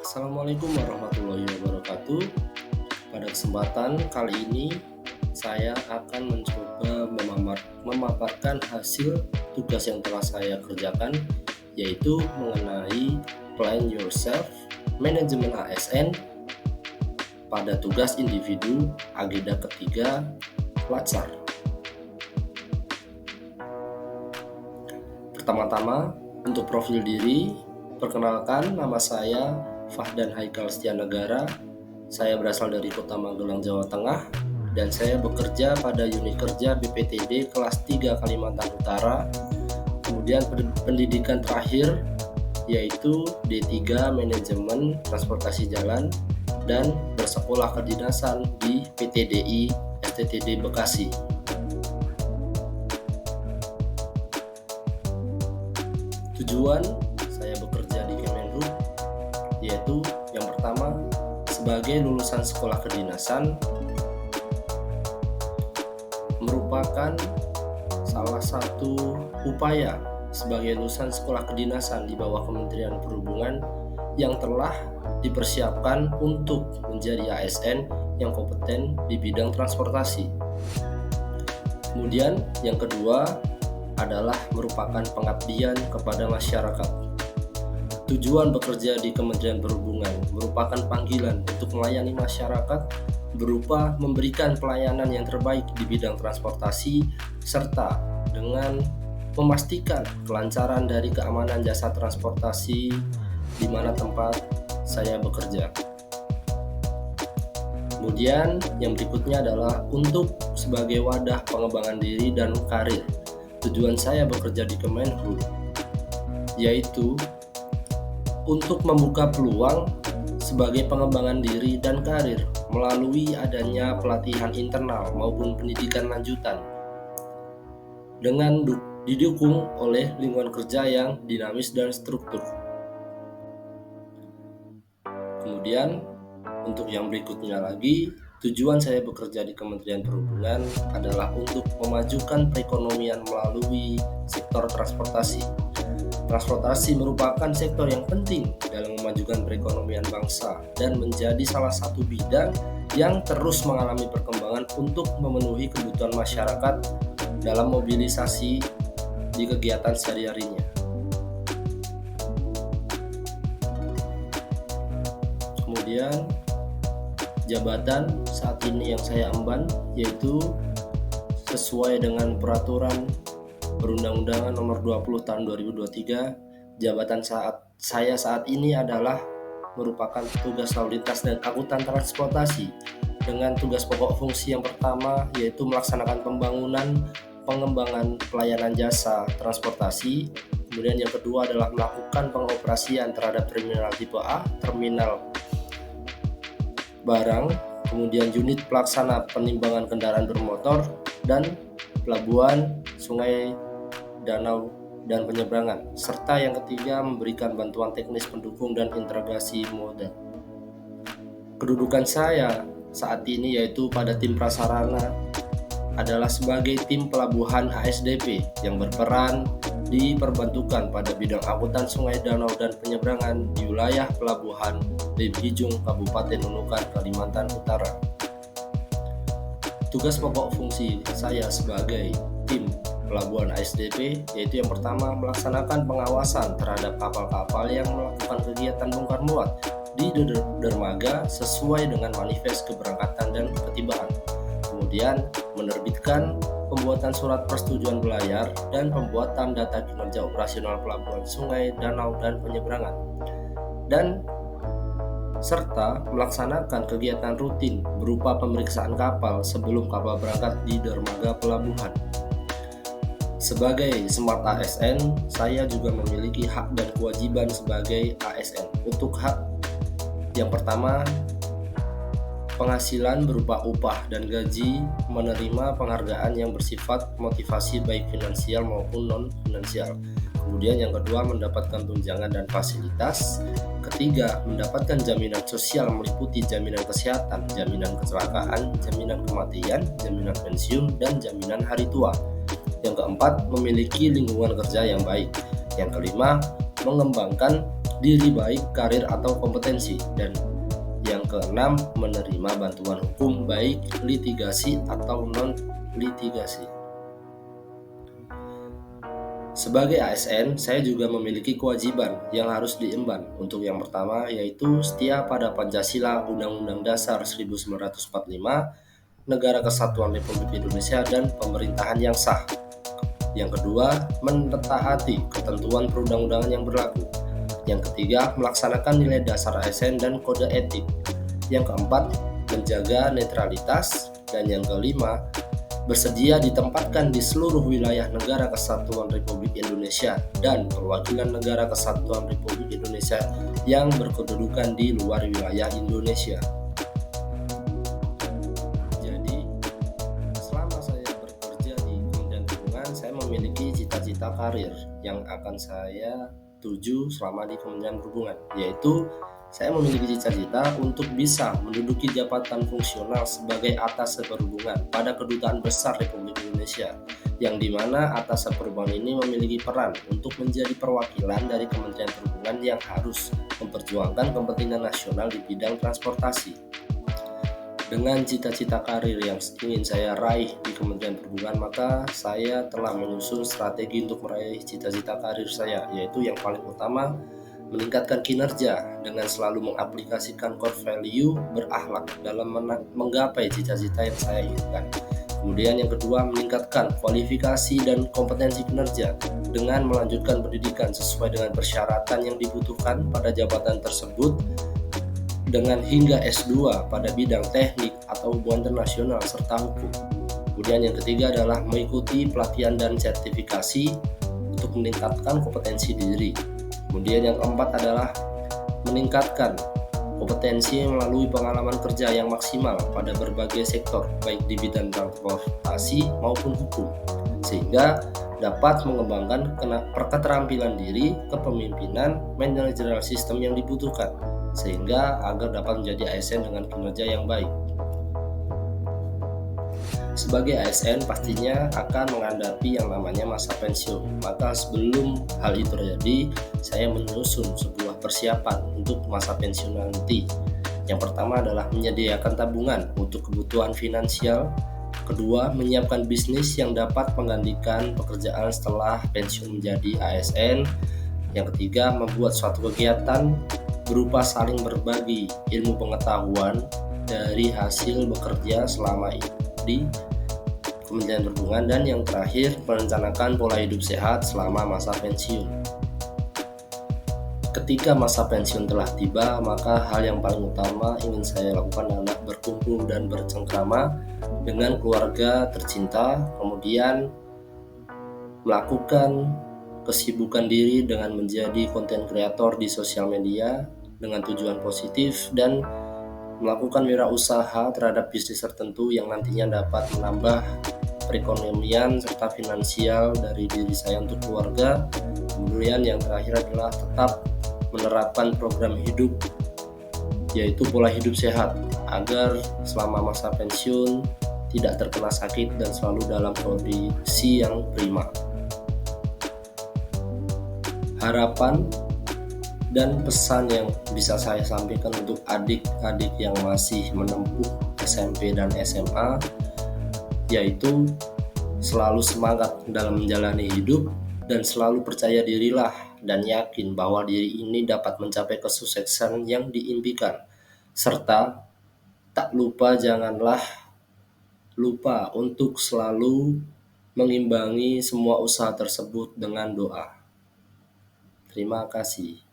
Assalamualaikum warahmatullahi wabarakatuh. Pada kesempatan kali ini saya akan mencoba memaparkan hasil tugas yang telah saya kerjakan, yaitu mengenai Plan Yourself Manajemen ASN pada tugas individu agenda ketiga Latsar. Pertama-tama, untuk profil diri, perkenalkan, nama saya Fahdan Haikal Setianegara. Saya berasal dari Kota Magelang, Jawa Tengah, dan saya bekerja pada unit kerja BPTD kelas 3 Kalimantan Utara. Kemudian pendidikan terakhir yaitu D3 Manajemen Transportasi Jalan dan bersekolah kedinasan di PTDI STTD Bekasi. Tujuan saya bekerja di Kemenhub yaitu yang pertama, sebagai lulusan sekolah kedinasan merupakan salah satu upaya sebagai lulusan sekolah kedinasan di bawah Kementerian Perhubungan yang telah dipersiapkan untuk menjadi ASN yang kompeten di bidang transportasi. Kemudian yang kedua adalah merupakan pengabdian kepada masyarakat. Tujuan bekerja di Kementerian Perhubungan merupakan panggilan untuk melayani masyarakat berupa memberikan pelayanan yang terbaik di bidang transportasi serta dengan memastikan kelancaran dari keamanan jasa transportasi di mana tempat saya bekerja. Kemudian yang berikutnya adalah untuk sebagai wadah pengembangan diri dan karir. Tujuan saya bekerja di Kemenhub yaitu untuk membuka peluang sebagai pengembangan diri dan karir melalui adanya pelatihan internal maupun pendidikan lanjutan dengan didukung oleh lingkungan kerja yang dinamis dan struktur. Kemudian untuk yang berikutnya lagi, tujuan saya bekerja di Kementerian Perhubungan adalah untuk memajukan perekonomian melalui sektor transportasi. Transportasi merupakan sektor yang penting dalam memajukan perekonomian bangsa dan menjadi salah satu bidang yang terus mengalami perkembangan untuk memenuhi kebutuhan masyarakat dalam mobilisasi di kegiatan sehari-harinya. Kemudian jabatan saat ini yang saya emban yaitu sesuai dengan peraturan Perundang-undangan nomor 20 tahun 2023, jabatan saya saat ini adalah merupakan petugas lalu lintas dan angkutan transportasi dengan tugas pokok fungsi yang pertama yaitu melaksanakan pembangunan pengembangan pelayanan jasa transportasi. Kemudian yang kedua adalah melakukan pengoperasian terhadap terminal tipe A, terminal barang, kemudian unit pelaksana penimbangan kendaraan bermotor dan pelabuhan, sungai, danau, dan penyeberangan, serta yang ketiga memberikan bantuan teknis pendukung dan integrasi moda. Kedudukan saya saat ini yaitu pada tim prasarana adalah sebagai tim pelabuhan HSDP yang berperan diperbantukan pada bidang angkutan sungai, danau, dan penyeberangan di wilayah pelabuhan Lim Hijung, Kabupaten Nunukan, Kalimantan Utara. Tugas pokok fungsi saya sebagai tim pelabuhan ASDP yaitu yang pertama melaksanakan pengawasan terhadap kapal-kapal yang melakukan kegiatan bongkar muat di dermaga sesuai dengan manifest keberangkatan dan ketibaan. Kemudian menerbitkan pembuatan surat persetujuan belayar dan pembuatan data kinerja operasional pelabuhan sungai, danau, dan penyeberangan, dan serta melaksanakan kegiatan rutin berupa pemeriksaan kapal sebelum kapal berangkat di dermaga pelabuhan. Sebagai Smart ASN, saya juga memiliki hak dan kewajiban sebagai ASN. Untuk hak yang pertama, penghasilan berupa upah dan gaji, menerima penghargaan yang bersifat motivasi baik finansial maupun non-finansial. Kemudian yang kedua, mendapatkan tunjangan dan fasilitas. Ketiga, mendapatkan jaminan sosial meliputi jaminan kesehatan, jaminan kecelakaan, jaminan kematian, jaminan pensiun, dan jaminan hari tua. Yang keempat, memiliki lingkungan kerja yang baik. Yang kelima, mengembangkan diri baik, karir atau kompetensi. Dan yang keenam, menerima bantuan hukum baik litigasi atau non-litigasi. Sebagai ASN, saya juga memiliki kewajiban yang harus diemban. Untuk yang pertama yaitu setia pada Pancasila, Undang-Undang Dasar 1945, Negara Kesatuan Republik Indonesia, dan pemerintahan yang sah. Yang kedua, mentaati ketentuan perundang-undangan yang berlaku. Yang ketiga, melaksanakan nilai dasar ASN dan kode etik. Yang keempat, menjaga netralitas. Dan yang kelima, bersedia ditempatkan di seluruh wilayah Negara Kesatuan Republik Indonesia dan perwakilan Negara Kesatuan Republik Indonesia yang berkedudukan di luar wilayah Indonesia. Jadi, selama saya bekerja di Kementerian Perhubungan, saya memiliki cita-cita karir yang akan saya tuju selama di Kementerian Perhubungan, yaitu saya memiliki cita-cita untuk bisa menduduki jabatan fungsional sebagai Atase Perhubungan pada Kedutaan Besar Republik Indonesia, yang dimana Atase Perhubungan ini memiliki peran untuk menjadi perwakilan dari Kementerian Perhubungan yang harus memperjuangkan kepentingan nasional di bidang transportasi. Dengan cita-cita karir yang ingin saya raih di Kementerian Perhubungan, maka saya telah menyusun strategi untuk meraih cita-cita karir saya, yaitu yang paling utama, meningkatkan kinerja dengan selalu mengaplikasikan core value berakhlak dalam menggapai cita-cita yang saya inginkan. Kemudian yang kedua, meningkatkan kualifikasi dan kompetensi kinerja dengan melanjutkan pendidikan sesuai dengan persyaratan yang dibutuhkan pada jabatan tersebut dengan hingga S2 pada bidang teknik atau hubungan internasional serta hukum. Kemudian yang ketiga adalah mengikuti pelatihan dan sertifikasi untuk meningkatkan kompetensi diri. Kemudian yang keempat adalah meningkatkan kompetensi melalui pengalaman kerja yang maksimal pada berbagai sektor, baik di bidang transportasi maupun hukum, sehingga dapat mengembangkan keterampilan diri, kepemimpinan, managerial system yang dibutuhkan, sehingga agar dapat menjadi ASN dengan kinerja yang baik. Sebagai ASN pastinya akan menghadapi yang namanya masa pensiun. Maka sebelum hal itu terjadi, saya menyusun sebuah persiapan untuk masa pensiun nanti. Yang pertama adalah menyediakan tabungan untuk kebutuhan finansial. Kedua, menyiapkan bisnis yang dapat menggantikan pekerjaan setelah pensiun menjadi ASN. Yang ketiga, membuat suatu kegiatan berupa saling berbagi ilmu pengetahuan dari hasil bekerja selama di Kementerian Perhubungan. Dan yang terakhir, merencanakan pola hidup sehat selama masa pensiun. Ketika masa pensiun telah tiba, maka hal yang paling utama ingin saya lakukan adalah berkumpul dan bercengkrama dengan keluarga tercinta, kemudian melakukan kesibukan diri dengan menjadi konten kreator di sosial media dengan tujuan positif, dan melakukan wirausaha terhadap bisnis tertentu yang nantinya dapat menambah perekonomian serta finansial dari diri saya untuk keluarga. Kemudian yang terakhir adalah tetap menerapkan program hidup, yaitu pola hidup sehat, agar selama masa pensiun tidak terkena sakit dan selalu dalam kondisi yang prima. Harapan dan pesan yang bisa saya sampaikan untuk adik-adik yang masih menempuh SMP dan SMA, yaitu selalu semangat dalam menjalani hidup dan selalu percaya dirilah dan yakin bahwa diri ini dapat mencapai kesuksesan yang diimpikan, serta tak lupa janganlah lupa untuk selalu mengimbangi semua usaha tersebut dengan doa. Terima kasih.